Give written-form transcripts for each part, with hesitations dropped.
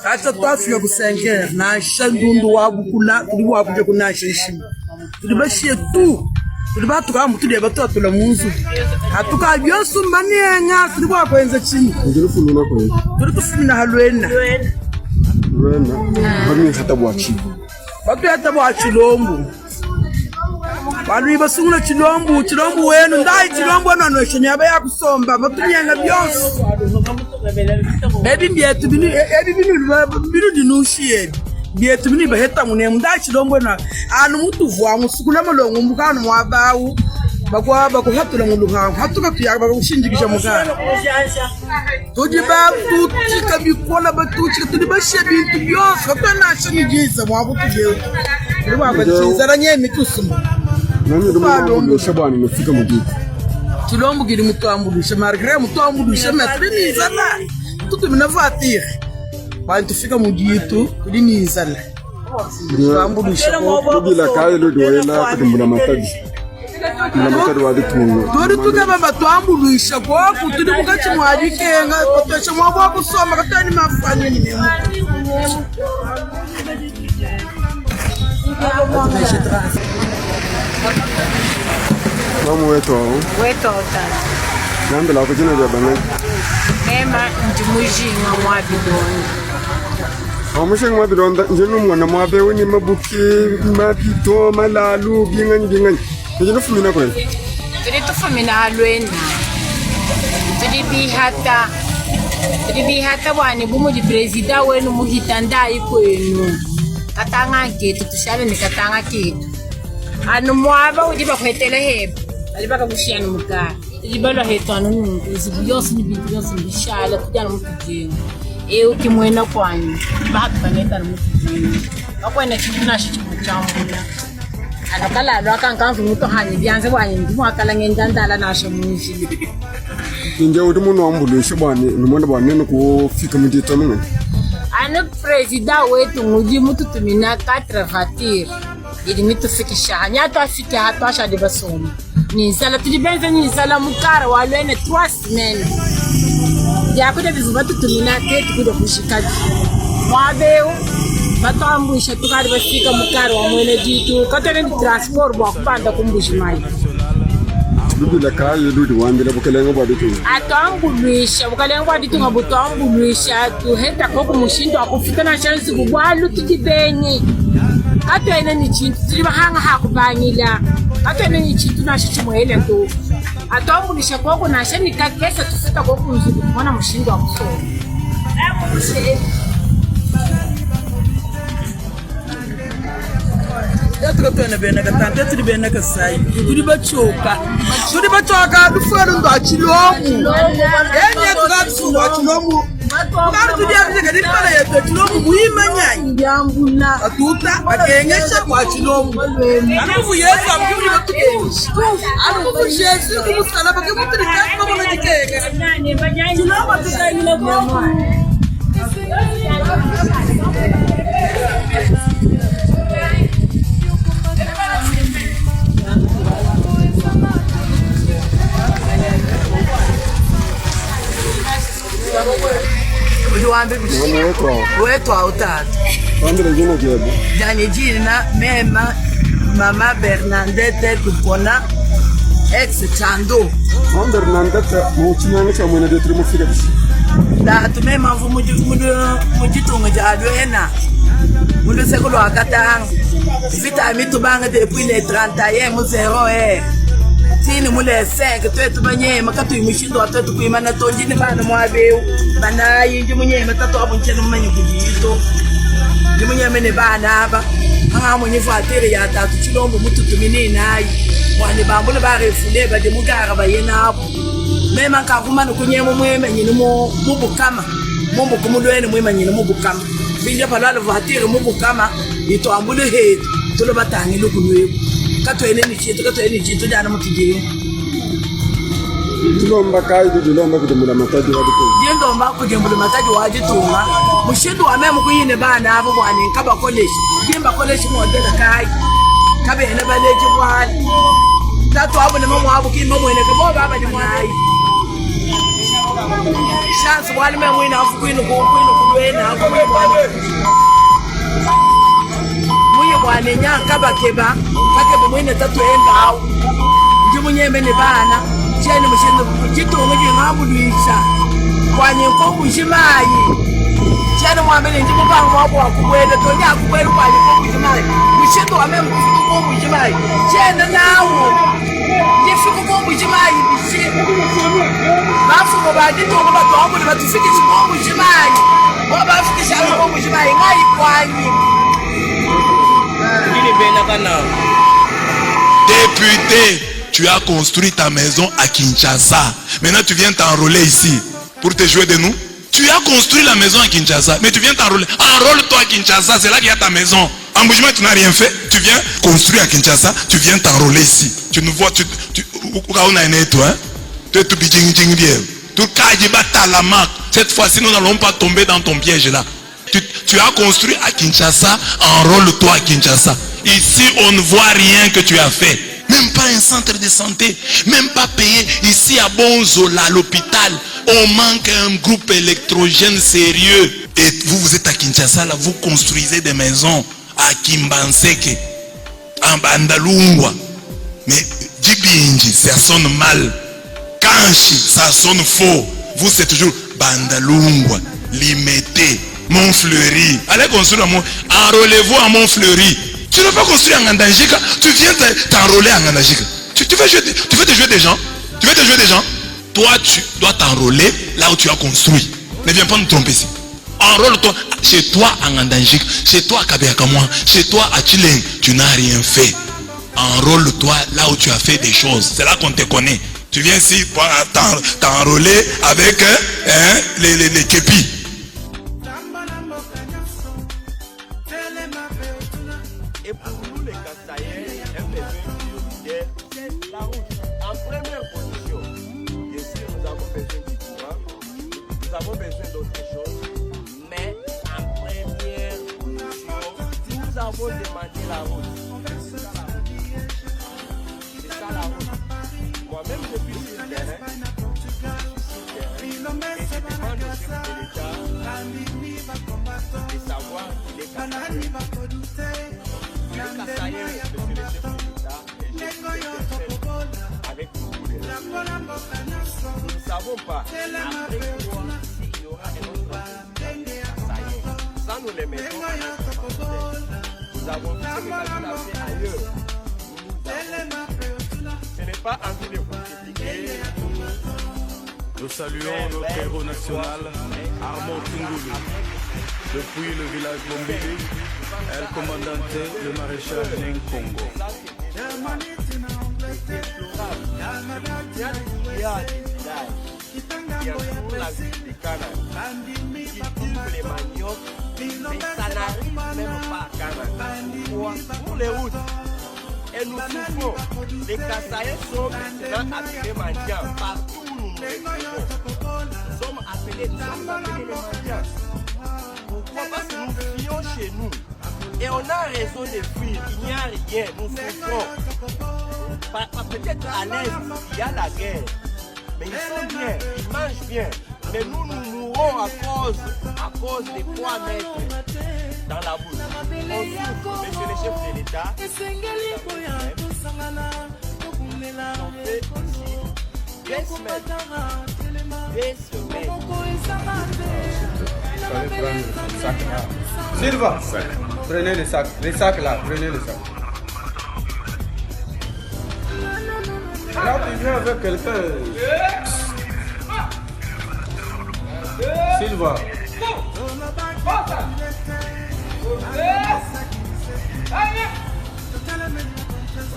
Hata twafika kusengera na shandundu wabukula tuli wabuje kunasha ishimo tulibashie tu tulibatuka mutule batotula munzu hatuka byosu mbaniyenga tuli bakwenza chini tuli kufuna halwena bani hatabwachi batu hatabwachi lombu bali basungula chilombu wenu ndai chilombu ananweshe nyaba yakusomba batuyenga byosu Ebi bietu binu dinushiye bietu bini baheta mune munda chilombo na anu mutu vwa musukula malongo mukano mwabawu bako hatula muluha hatuka tuya bako shinjikisha mukano tujiba tutika bikola batuchika tulibashe bintu byose katana shinjiza mwabutu je liba bachiza ranye mitusuma nani rumo shabani nafika mujiki Chilombo kiri mutuambulisha margre mutuambulisha metrini zala tutu minavatira bantu fika mujitu kudini zala tuambulisha bila kayo ndo wela kutumbula matadi wadi tungo dori tuka baba tuambulisha kwa kutudi mukachi mwajikenga kotesha mwabwa kusoma katani mafanya ni memu Mamu weto tata. Namba la kujina ya bana. Ema njumujinga mwabidonda. Amushe mwabidonda njenu mwana mwabe wini mabuki mapito malalu bingani. Njenu fumina kwa. Tuli tufumina halwena. Tuli bihata wani bumu di presida wenu muhitanda ikwenu. Katanga ketu tushale ni katanga ketu. Anu mwaba ujiba kwetele heba aliba kabushiyana mukara ijibalo hetano nunguzi byose n'ibintu byose bishala kujyana mu kugenda ukimwena kwanyu bahakaneta mu kugenda bakwena kintu nashichi mucyambuna anakala lwakankanvu muto hanye byanze bwanye ndi mwakala ngendandala nasho munji inje uri muntu wambulisha bwane numuntu bwane no kufika mu gitamwe anu presida wetu muji mututumina 4 vatir ili mitufikisha hanyatu afike hatu ashadi basoma nizala tulibenze nizala mukara walwene 3 semaines yakude bizu batutumina tetu kude kushikaji mwabeu batambusha tukari bafika mukara wa mwene jitu katene di transport bwa kupanda kumbushi mai Bila kayo ludi wambila bukalenga bwaditu atambulwisha bukalenga bwaditu ngabutambulwisha tuheta koko mushindo akufika na shansi kubwalu tikibenyi atene ni chintu tiliba hanga hakubanyila atene ni chintu nashichi mwele ndo atambulisha koko nashani kakesa tufika koko nzuku mwana mushindo akusoma Yatuka tuene bena katante tuli bena kasai tuli bachoka dufero ndo achilombu yenye tukatsuwa achilombu Kari tudiabije kadiri para yetu achilombu muhimanyai ndiambula atuta bakengesha kwa achilombu anufu yesu amkuri batukengesha anufu yesu kumusala bakemutiri kama mwana jikeke achilombu atukaila kwa wetu autatu wambila jina jebo jani jina mema mama Bernadette kupona ex chando mama Bernadette muchinyanga cha mwene detri mufika bishi da tumema mvu mujitunga jadwena mundu sekolo akatanga vita mitu banga depuis les 31 mu 0 tini mule 5 twetu banyema katu imishindo atwetu kuimana tonjini bana mwabeu banayi ndi munyema tatu abunchene mumanyi kujito ndi munyema ne bana aba anga munyi vatere ya tatu chilombo mututumini nayi wani bambule barefule bade mugara bayena apo mema nkakumana kunyema mwema nyini mubukama mumbu kumulwene mwema nyini mubukama binja palalo vatere mubukama ito ambule hetu tulo batangi lukulweku katwene ni chitu jana mutujiro tulomba kai tulomba kudumula mataji wadiko ndomba kujembula mataji wajituma mushindu wamemu kuyine bana abo bwane nkaba college kimba college modela kai kabe ene baleje bwali tatu abo ne mamo abo kimba mwene ke boba aba ni mwai chance wali me mwina afu kwinu kulwena mwiye bwane nyanka bakeba mwine tatu endao ndi munyembe ne bana chene mushindu kitunga ngambulwisha kwanye nkobu shimayi chene mwambele ndi mupango wako wakubwele tonya akubwele kwanye nkobu shimayi mushindu wame nkobu shimayi chene nawo ndifiku nkobu shimayi bishi bafu mubaditunga batwabule batufikisha nkobu shimayi babafikisha nkobu shimayi ngayi kwanye Député, tu as construit ta maison à Kinshasa. Maintenant, tu viens t'enrôler ici pour te jouer de nous. Tu as construit la maison à Kinshasa, mais tu viens t'enrôler. Enrôle-toi à Kinshasa, c'est là qu'il y a ta maison. En Bougima, tu n'as rien fait. Tu viens construire à Kinshasa, tu viens t'enrôler ici. Tu nous vois, tu cette fois-ci, nous n'allons pas tomber dans ton piège là. Tu as construit à Kinshasa, enrôle-toi à Kinshasa. Ici, on ne voit rien que tu as fait. Même pas un centre de santé, même pas payé. Ici à Bonzola, à l'hôpital, on manque un groupe électrogène sérieux. Et vous, vous êtes à Kinshasa, là, vous construisez des maisons à Kimbanseke, en Bandalungwa. Mais Djibinji, ça sonne mal. Kanchi, ça sonne faux. Vous, c'est toujours Bandalungwa, Limité, Montfleury. Allez construire à enrôlez-vous à Montfleury. Tu ne veux pas construire en Andangika, tu viens t'enrôler en Andangika. Tu veux te jouer des gens. Tu veux te jouer des gens. Toi, tu dois t'enrôler là où tu as construit. Ne viens pas nous tromper ici. Enrôle-toi chez toi en Andangika, chez toi à Kabeakamoa, chez toi à Chileng. Tu n'as rien fait. Enrôle-toi là où tu as fait des choses. C'est là qu'on te connaît. Tu viens ici pour t'enrôler avec les képis. Et pour nous les Kasaïens, un besoin prioritaire, la route. En première position, bien sûr, nous avons besoin du courant, nous avons besoin d'autres choses, mais en première position, nous avons demandé la route. C'est ça la route. Moi-même, je suis sur le terrain. Et je demande au chef de l'État de savoir qu'il est Kasaïen. Avec beaucoup de nous ne savons pas après quoi il y aura un autre Kasaïen. Ça nous les mettons à notre. Nous avons vu ce que Kabila a fait ailleurs. Ce n'est pas envie de vous critiquer. Nous saluons notre héros national, Armand Tungoulou. Depuis le village Bombili, El Commandante, le maréchal Nkongo. Il y a des villages qui entourent la ville de Canaan, qui cultivent les maniocs, mais ça n'arrive même pas à Canaan. Pour les routes, et nous souffrons. Les Kasaïens sont maintenant appelés mendiants. Partout où nous nous retrouvons, nous sommes appelés les mendiants. Pourquoi? Parce que nous fuyons chez nous. Et on a raison de fuir. Il n'y a rien. Nous souffrons. Peut-être à l'Est, il y a la guerre. Mais ils sont bien. Ils mangent bien. Mais nous mourrons à cause des 3 mètres dans la bouche. On souffre. Monsieur le chef de l'État, on fait ici 2 semaines. Fallait prendre le sac là. Silva, prenez le sac là, prenez le sac. Là, tu viens avec quelqu'un. Silva.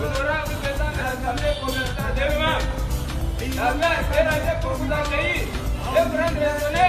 Honorable président de l'Assemblée communautaire d'Elma, la maire est rangée pour vous accueillir et vous rendre raisonné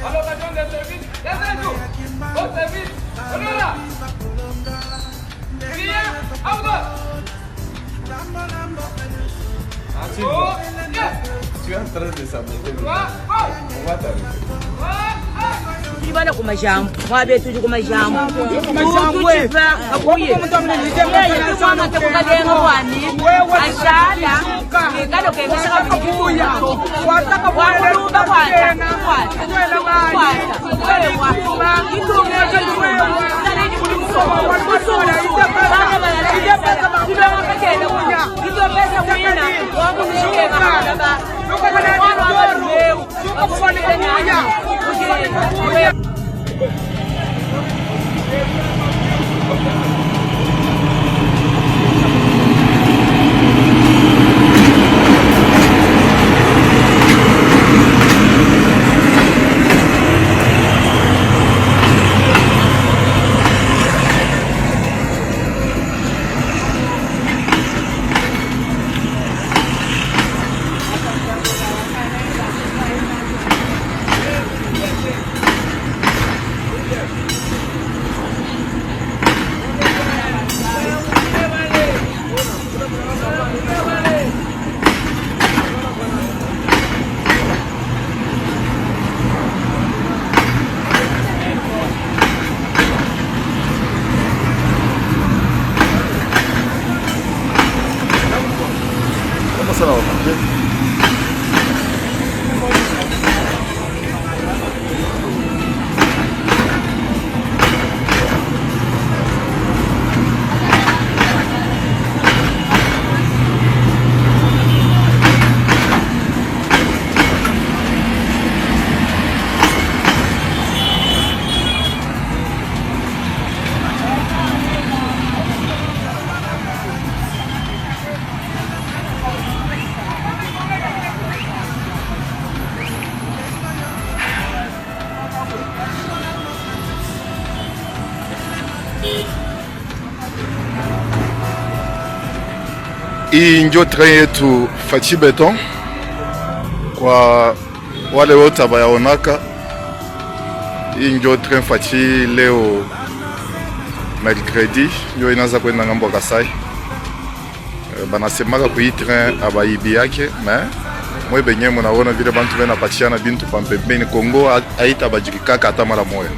à l'occasion des services. Laissez-nous au service. Honorable. Priez, à vous. Silva, tu es en train de saboter. On va t'arrêter. Tulibana kwa majambo. Mwabe tuju kwa majambo. Majambo. Akuye. Mwana takukadenga wani. Ashada. Kado kemesha kubuya. Wataka kuruba kwata. Hii ndio train yetu Fachi Beton. Kwa wale wote abayaonaka, hii ndio train Fachi leo mercredi ndio inaanza kwenda ngambo Kasai. Banasemaka ku hii train abaibi yake, mais mwe benye munaona vile bantu bena pachiana bintu pampembeni. Kongo haita bajikaka hata mara moja.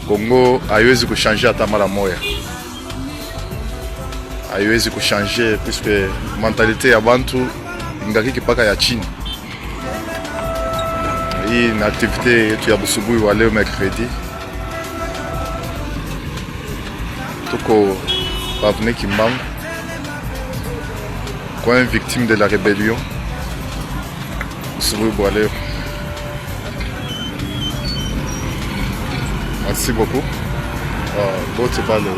Kongo haiwezi kuchanger hata mara moja. Haiwezi kuchanger puisque mentalité ya bantu ingaki paka ya chini. Hii ni activité yetu ya busubuhi wa leo mercredi. Tuko Pavne Kimbangu, coin victime de la rébellion. Busubuhi wa leo. Merci beaucoup. Bote pale.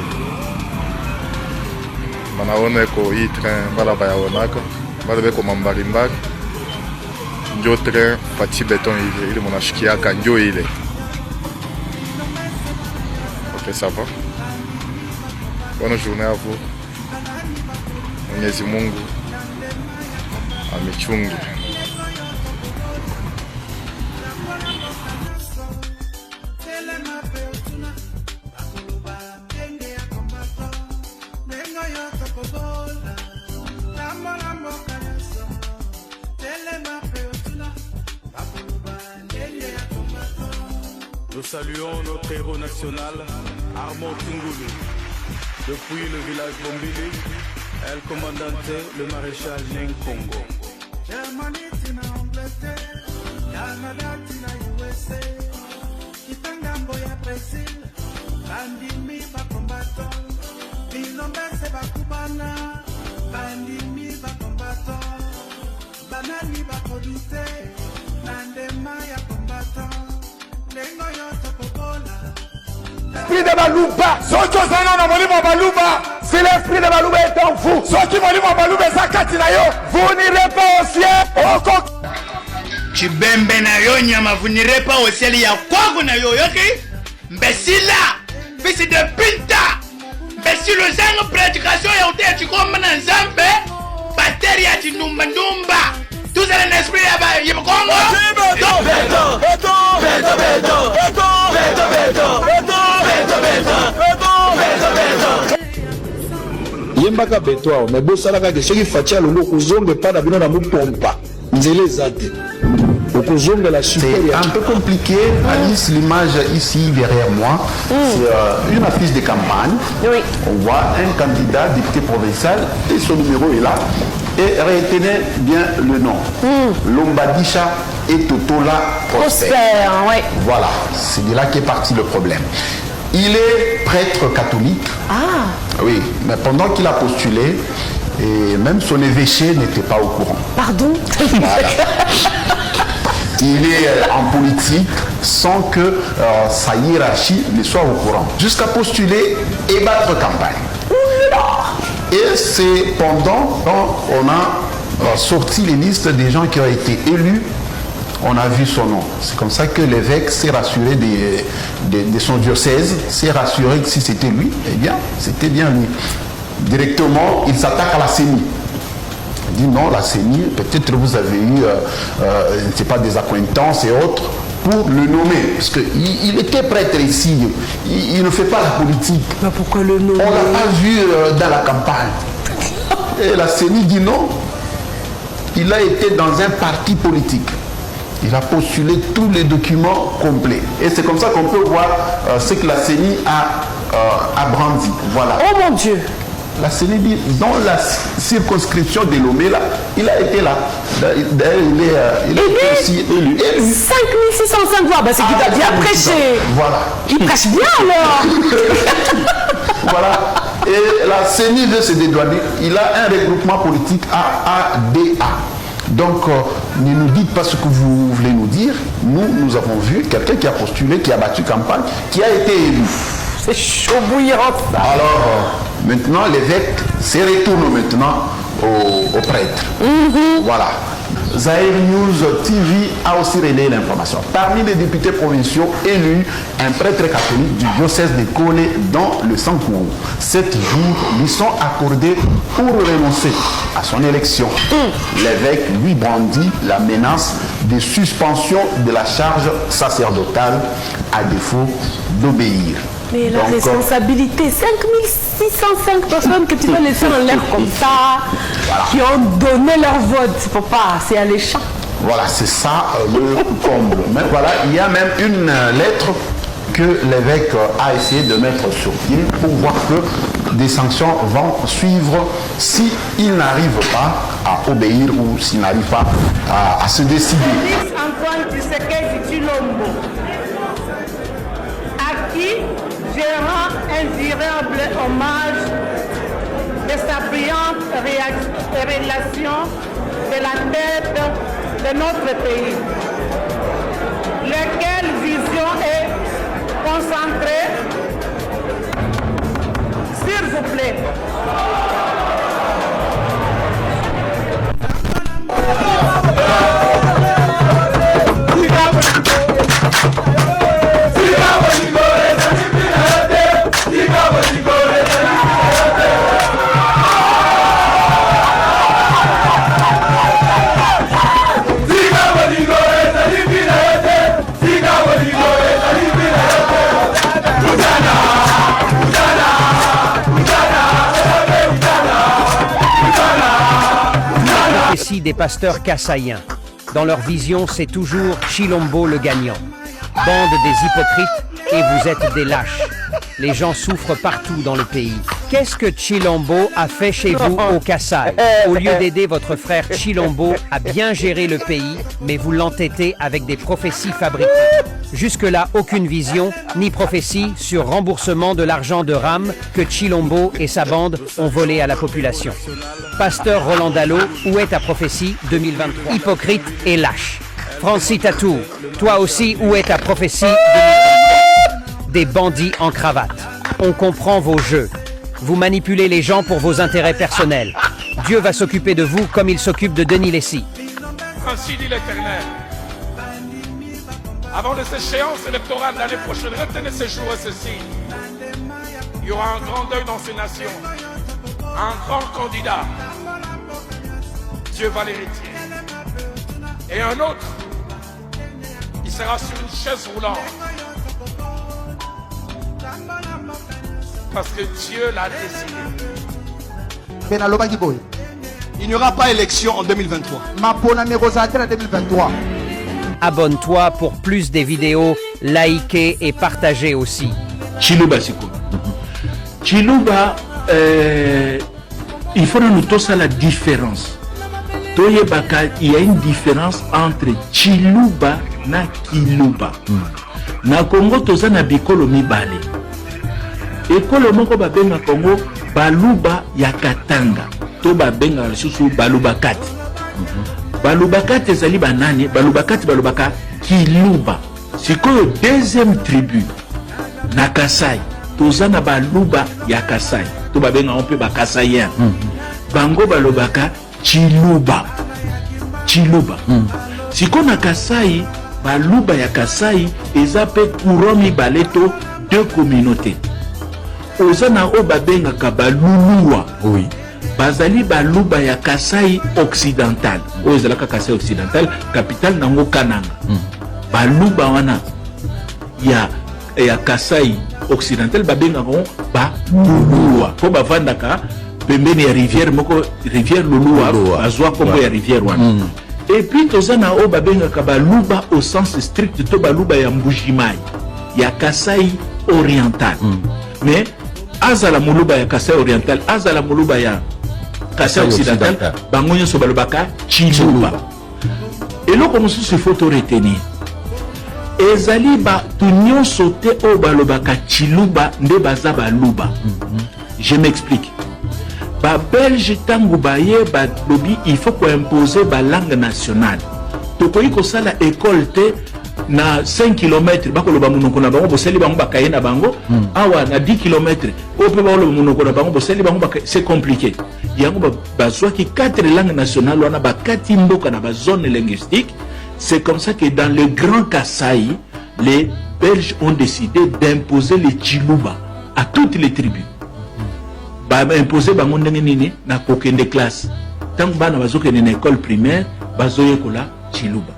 Manaona ko hii train bala bayaonaka, bala beko mambarimbari. Ndio train Fachi Beton ile monashikiaka ndio ile. Ok, ça va. Bonne journée à vous. Mwenyezi Mungu amichunge. Nous saluons notre héros national, Armand Tungulu. Depuis le village Bombili, El Commandante, le maréchal Neng Congo. L'esprit de Balouba, si l'esprit de Balouba est en vous, vous n'irez pas au ciel. Chibembe na yo nyama, vous n'irez pas au ciel. Ya kwago na yo yoki mbesila fils de pinta mbesilo zango prédication ya utea chikoma na nzambe bateri ya chinumba ndumba tuzale na esprit ya yimakongo yembaka beto awo me bosalaka ke soki Fachi alongo kozonga epai na bino na mopompa nzela eza te C'est un peu compliqué. Alice, l'image ici derrière moi, c'est une affiche de campagne. On voit un candidat député provincial et son numéro est là. Et retenez bien le nom. Lombadisha et Totola Prosper. Voilà, c'est de là qu'est parti le problème. Il est prêtre catholique. Oui, mais pendant qu'il a postulé, et même son évêché n'était pas au courant. Pardon. Voilà. Il est en politique sans que sa hiérarchie ne soit au courant. Jusqu'à postuler et battre campagne. Et c'est pendant qu'on a sorti les listes des gens qui ont été élus, on a vu son nom. C'est comme ça que l'évêque s'est rassuré de son diocèse, s'est rassuré que si c'était lui, eh bien, c'était bien lui. Directement, il s'attaque à la CENI. Il dit non, la CENI, peut-être vous avez eu, je ne sais pas, des accointances et autres, pour le nommer. Parce qu'il était prêtre ici, il ne fait pas la politique. Mais pourquoi le nommer? On ne l'a pas vu dans la campagne. Et la CENI dit non. Il a été dans un parti politique. Il a postulé tous les documents complets. Et c'est comme ça qu'on peut voir ce que la CENI a brandi. Voilà. Oh mon Dieu! La CENI dit, dans la circonscription de Lomé, là, il a été là. D'ailleurs, il est aussi élu. 5605 voix, c'est qu'il a bien prêché. Voilà. Il prêche bien alors. Voilà. Et la CENI veut se dédouaner. Il a un regroupement politique AADA. Donc, ne nous dites pas ce que vous voulez nous dire. Nous avons vu quelqu'un qui a postulé, qui a battu campagne, qui a été élu. C'est chaud bouillant ça. Alors, maintenant, l'évêque se retourne maintenant au prêtre. Voilà. Zaïre News TV a aussi relayé l'information. Parmi les députés provinciaux élus, un prêtre catholique du diocèse de Kolé dans le Sankourou. 7 jours lui sont accordés pour renoncer à son élection. L'évêque lui brandit la menace de suspension de la charge sacerdotale à défaut d'obéir. Mais la responsabilité, 5605 personnes que tu vas laisser en l'air comme ça, qui ont donné leur vote, c'est alléchant. Voilà, c'est ça le comble. Mais voilà, il y a même une lettre que l'évêque a essayé de mettre sur pied pour voir que des sanctions vont suivre s'il n'arrive pas à obéir ou s'il n'arrive pas à se décider. Antoine Tshisekedi Tshilombo, à qui je rends un durable hommage de sa brillante relation de la tête de notre pays, laquelle vision est concentrée, s'il vous plaît. Des pasteurs kassaïens. Dans leur vision, c'est toujours Tshilombo le gagnant. Bande des hypocrites et vous êtes des lâches. Les gens souffrent partout dans le pays. Qu'est-ce que Tshilombo a fait chez vous au Kasaï? Au lieu d'aider votre frère Tshilombo à bien gérer le pays, mais vous l'entêtez avec des prophéties fabriquées. Jusque-là, aucune vision ni prophétie sur remboursement de l'argent de RAM que Tshilombo et sa bande ont volé à la population. Pasteur Roland Dallot, où est ta prophétie 2023? Hypocrite et lâche. Francis Tatou, toi aussi, où est ta prophétie 2023? Des bandits en cravate. On comprend vos jeux. Vous manipulez les gens pour vos intérêts personnels. Dieu va s'occuper de vous comme il s'occupe de Denis Lessie. Ainsi dit l'Éternel. Avant les échéances électorales l'année prochaine, retenez ces jours et ceci. Il y aura un grand deuil dans ces nations. Un grand candidat. Dieu va l'héritier. Et un autre, il sera sur une chaise roulante. Parce que Dieu l'a décidé. Il n'y aura pas élection en 2023. abonne-toi pour plus des vidéos, likez et partagez aussi. Chiluba Siko. Chiluba, il faut nous tous la différence. Il y a une différence entre Chiluba na Kiluba. Na Congo, toza na bikolo mibale. Ekolo moko babenga Congo, baluba ya Katanga. To babenga lisusu baluba kati. Baluba kati ezali banani, baluba kati balubaka Kiluba. Sikoyo deuxième tribu na Kasai. Toza na baluba ya Kasai. To babenga on pe ba Kasayen. Bango balubaka Chiluba. Chiluba. Siko na Kasai, baluba ya Kasai ezape kuromi baleto deux communautés. Ozana o babenga ka baluluwa. Oui. Bazali baluba ya Kasai occidental. Ozalaka Kasai occidental, capitale nango Kananga. Baluba wana ya Kasai occidental babenga ko baluluwa. Po bavandaka pembeni ya rivière moko rivière Luluwa azwa kombo ya rivière wana. Et puis tozana o babenga ka baluba au sens strict to baluba ya Mbujimai ya Kasai oriental. Mais azala muluba ya Kasai oriental, azala muluba ya Kasai occidental, bango nyonso balobaka Chiluba. Et là comme ça il faut te retenir. Ezali ba tunyo sauté o balobaka Chiluba nde baza baluba. Je m'explique. Ba Belge tango baye ba lobi il faut qu'on impose ba langue nationale. Tokoyi ko sala école te na 5 km bakoloba munoko na bango boseli bango bakaye na bango awa na 10 km ope bakoloba munoko na bango boseli bango c'est compliqué. Yango bazwa ki 4 langues nationales wana bakati mboka na ba zone linguistique. C'est comme ça que dans le Grand Kasaï, les Belges ont décidé d'imposer les Chiluba à toutes les tribus. Imposer bango ndenge nini na kokende classe. Tant bana bazokende na école primaire bazoyekola Chiluba.